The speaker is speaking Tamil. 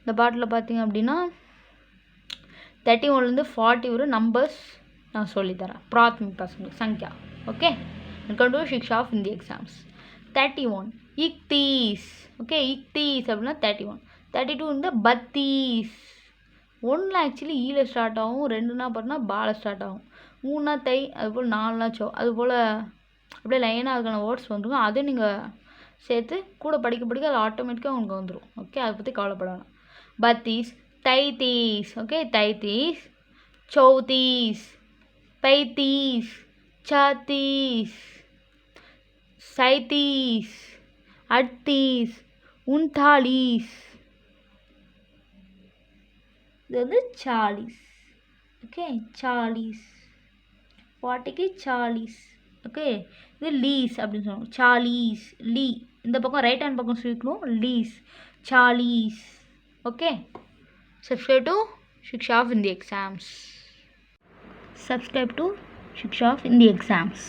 இந்த பாட்டில் பார்த்தீங்க அப்படின்னா 31லேருந்து 40 வரும் நம்பர்ஸ் நான் சொல்லித்தரேன். பிராத்மிக் சங்க்யா. Okay, welcome to Shiksha of Hindi exams. 31 இக்தீஸ். ஓகே, இக்தீஸ் அப்படின்னா 31. 32 இந்த பத்தீஸ். 1ல் ஆக்சுவலி ஈல ஸ்டார்ட் ஆகும், 2னா பார்த்தா பால ஸ்டார்ட் ஆகும், 3னா தை, அதுபோல் 4னா சோ, அதுபோல் அப்படியே லைனாக அதுக்கான வேர்ட்ஸ் வந்துடும். அதை நீங்கள் சேர்த்து கூட படிக்க அது ஆட்டோமேட்டிக்காக உங்களுக்கு வந்துடும். ஓகே, அதை பற்றி கவலைப்படணும். பத்தீஸ், தைத்தீஸ். ஓகே, தைத்தீஸ், சௌத்தீஸ், पैंतीस, 36, 37, 38, 39. இது வந்து 40. ஓகே, 40. 40க்கு 40. ஓகே, இது லீஸ் அப்படின்னு சொல்லுவாங்க. 40 லீ. இந்த பக்கம் ரைட் ஹேண்ட் பக்கம் சொல்லிக்கணும், லீஸ் 40. Okay, subscribe to Shiksha of Hindi Exams. Subscribe to Shiksha of Hindi Exams.